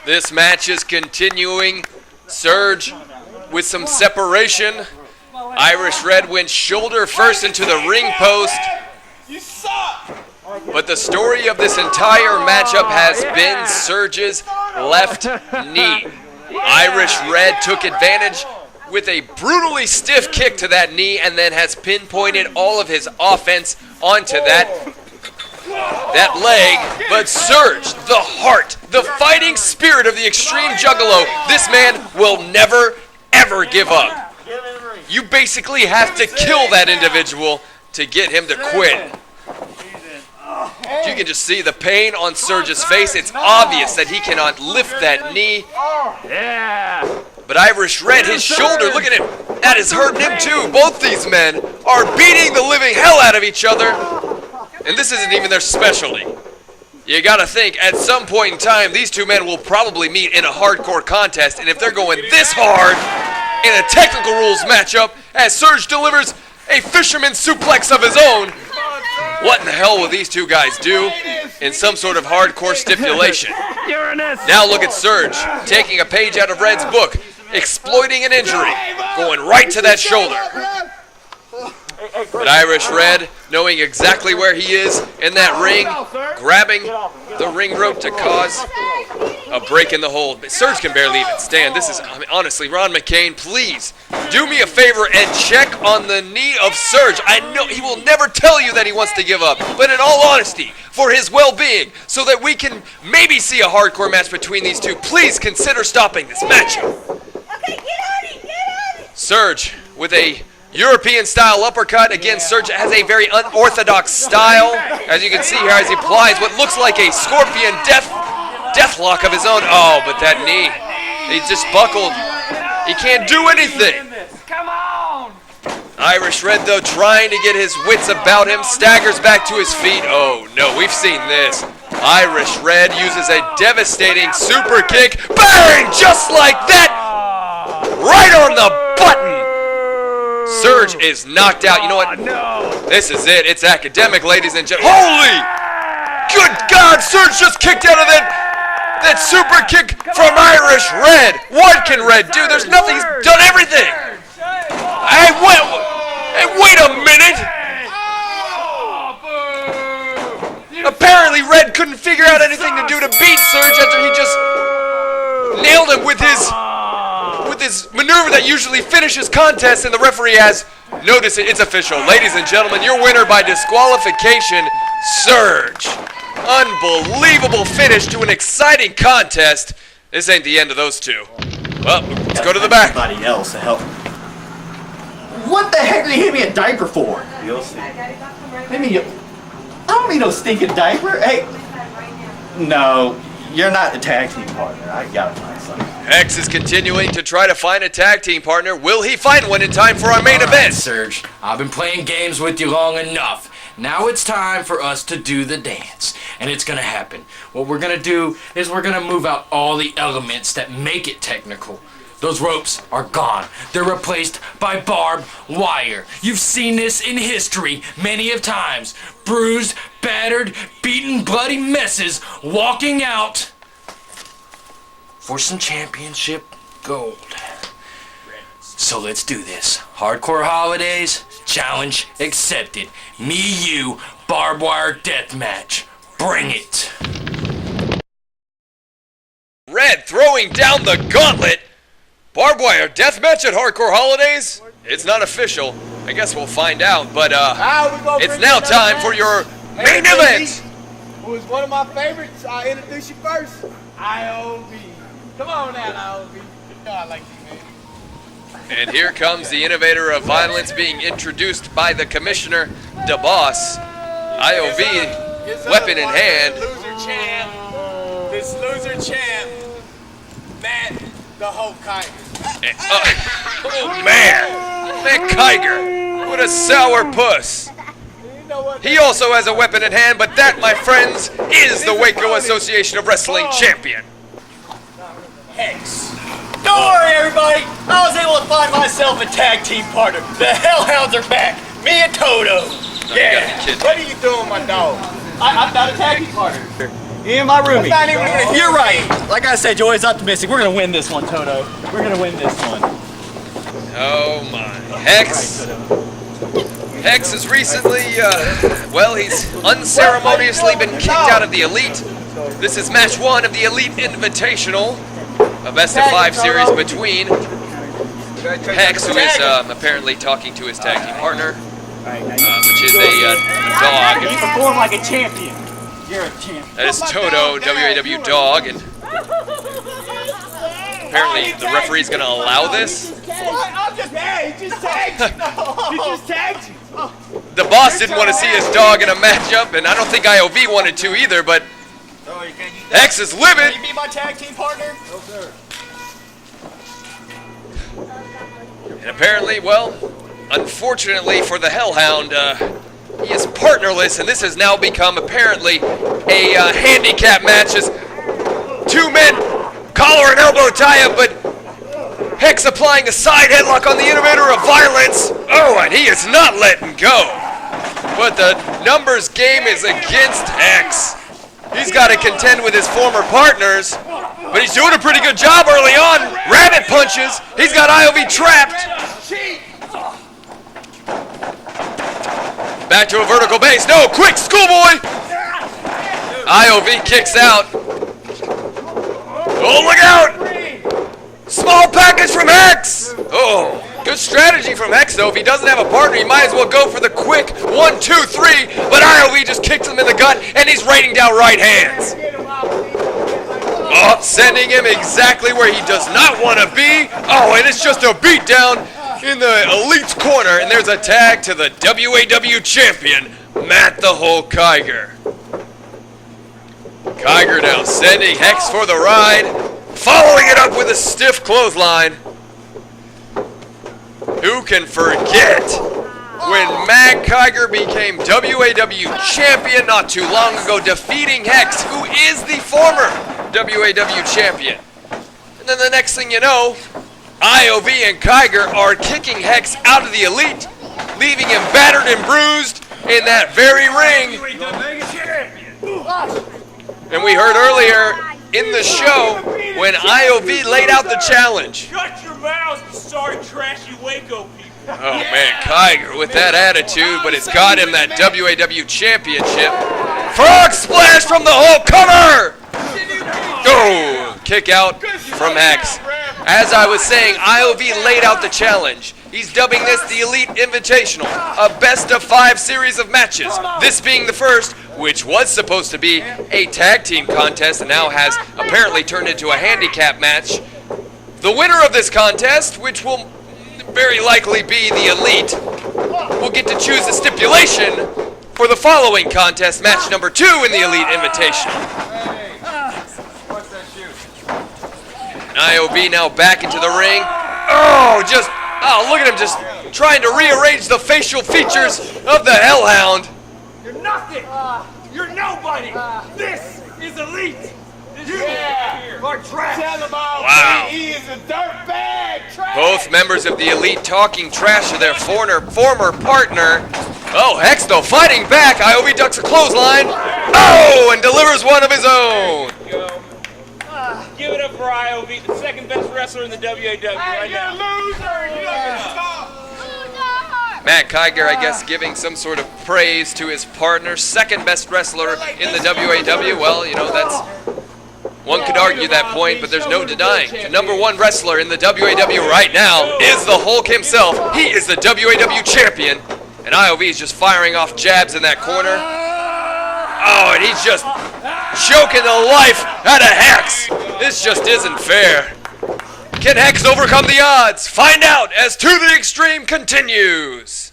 This match is continuing. Serge with some separation. Irish Red went shoulder first into the ring post. But the story of this entire matchup has been Serge's left knee. Irish Red took advantage with a brutally stiff kick to that knee and then has pinpointed all of his offense onto that leg. But Serge, the heart, the fighting spirit of the Extreme Juggalo, this man will never, ever give up. You basically have to kill that individual to get him to quit. You can just see the pain on Serge's face. It's obvious that he cannot lift that knee. Yeah. But Irish Red, his shoulder, look at him. That is hurting him too. Both these men are beating the living hell out of each other. And this isn't even their specialty. You gotta think, at some point in time, these two men will probably meet in a hardcore contest. And if they're going this hard in a technical rules matchup, as Serge delivers a fisherman suplex of his own, what in the hell will these two guys do in some sort of hardcore stipulation? Now look at Serge, taking a page out of Red's book, exploiting an injury, going right to that shoulder. But Irish Red, knowing exactly where he is in that ring, grabbing the ring rope to cause a break in the hold. But Serge can barely even stand. This is, honestly, Ron McCain, please do me a favor and check on the knee of Serge. I know he will never tell you that he wants to give up, but in all honesty, for his well-being, so that we can maybe see a hardcore match between these two, please consider stopping this matchup. Okay, get on it. Serge with a European-style uppercut. Again, Serge has a very unorthodox style, as you can see here, as he applies what looks like a scorpion deathlock of his own. Oh, but that knee, he just buckled. He can't do anything. Come on! Irish Red, though, trying to get his wits about him, staggers back to his feet. Oh, no, we've seen this. Irish Red uses a devastating super kick. Bang! Just like that! Right on the button! Serge is knocked out. You know what? This is it. It's academic, ladies and gentlemen. Holy! Good God! Serge just kicked out of that super kick from Irish Red. What can Red do? There's nothing. He's done everything. Hey, wait a minute. Apparently, Red couldn't figure out anything to do to beat Serge after he just nailed him with his maneuver that usually finishes contests, and the referee has noticed it. It's official. Ladies and gentlemen, your winner by disqualification, Serge. Unbelievable finish to an exciting contest. This ain't the end of those two. Well, let's go to the back. Somebody else to help. What the heck did he hit me a diaper for? You'll see. I don't need no stinking diaper. Hey. No, you're not a tag team partner. I gotta find something. X is continuing to try to find a tag team partner. Will he find one in time for our main event? Serge, I've been playing games with you long enough. Now it's time for us to do the dance. And it's gonna happen. What we're gonna do is we're gonna move out all the elements that make it technical. Those ropes are gone. They're replaced by barbed wire. You've seen this in history many of times. Bruised, battered, beaten, bloody messes walking out for some championship gold. So let's do this. Hardcore Holidays, challenge accepted. Me, you, barbed wire death match. Bring it. Red throwing down the gauntlet. Barbed wire death match at Hardcore Holidays? It's not official. I guess we'll find out, but it's now time for your main event. Who is one of my favorites. I'll introduce you first. I.O.V. Come on now, I.O.V. You know I like you, man. And here comes the innovator of violence being introduced by the commissioner, the boss. I.O.V. weapon in hand. This loser champ, Matt the Hulk Kiger. Oh man, Matt Kiger, what a sour puss. He also has a weapon in hand, but that, my friends, is the Waco Association of Wrestling champion. Hex. Don't worry, everybody. I was able to find myself a tag team partner. The Hellhounds are back. Me and Toto. Yeah. What are you doing, my dog? I'm not a tag team partner. Me and my roomie. Not even gonna You're right. Like I said, Joey's optimistic. We're gonna win this one, Toto. We're gonna win this one. Oh my. Hex. Hex has recently, well, he's unceremoniously been kicked out of the Elite. This is match 1 of the Elite Invitational, a best-of-5 series between Hex, who is apparently talking to his tag team partner, which is a dog. perform like a champion. You're a champion. That is Toto, W.A.W. dog, and apparently the referee's going to allow this. I'm just mad. He just tagged you. He just tagged you. The boss didn't want to see his dog in a matchup, and I don't think IOV wanted to either, but Hex is livid. Can you be my tag team partner? No, sir. And apparently, well, unfortunately for the Hellhound, he is partnerless, and this has now become apparently a handicap match as 2 men collar and elbow tie up, but Hex applying a side headlock on the innovator of violence. Oh, and he is not letting go. But the numbers game is against Hex. He's got to contend with his former partners, but he's doing a pretty good job early on. Rabbit punches. He's got IOV trapped. Back to a vertical base. No, quick, schoolboy. IOV kicks out. Oh, look out. Small package from Hex. Oh, good strategy from Hex, though. If he doesn't have a partner, he might as well go for the quick 1, 2, 3. But IOV just kicks him in the gut, and he's raining down right hands. Oh, sending him exactly where he does not want to be. Oh, and it's just a beatdown in the Elite's corner, and there's a tag to the W.A.W. champion, Matt the Hulk Kiger. Kiger now sending Hex for the ride, following it up with a stiff clothesline. Who can forget when Matt Kiger became W.A.W. champion not too long ago, defeating Hex, who is the former W.A.W. champion. And then the next thing you know, IOV and Kiger are kicking Hex out of the Elite, leaving him battered and bruised in that very ring. And we heard earlier in the show when IOV laid out the challenge. Shut your mouths, you sorry, trashy Waco people. Oh man, Kiger with that attitude, but it's got him that W.A.W. championship. Frog splash from the Hulk, cover! Oh, kick out from Hex. As I was saying, IOV laid out the challenge. He's dubbing this the Elite Invitational, a best-of-5 series of matches. This being the first, which was supposed to be a tag team contest and now has apparently turned into a handicap match. The winner of this contest, which will very likely be the Elite, will get to choose a stipulation for the following contest, match number 2 in the Elite Invitational. And IOV now back into the ring. Oh, look at him just trying to rearrange the facial features of the Hellhound. You're nothing. You're nobody. This is Elite. You are trash. Tell him all Wow. he is a dirtbag. Trash. Both members of the Elite talking trash to their former partner. Oh, Hex though fighting back. IOV ducks a clothesline. Oh, and delivers one of his own. Give it up for IOV, the second best wrestler in the W.A.W. right now. Matt Kiger, I guess, giving some sort of praise to his partner, second best wrestler in the W.A.W. Well, you know, that's, one could argue that point, but there's no denying. The number 1 wrestler in the W.A.W. right now is the Hulk himself. He is the W.A.W. champion, and IOV is just firing off jabs in that corner. Oh, and he's just choking the life out of Hex. This just isn't fair. Can Hex overcome the odds? Find out as To the Extreme continues.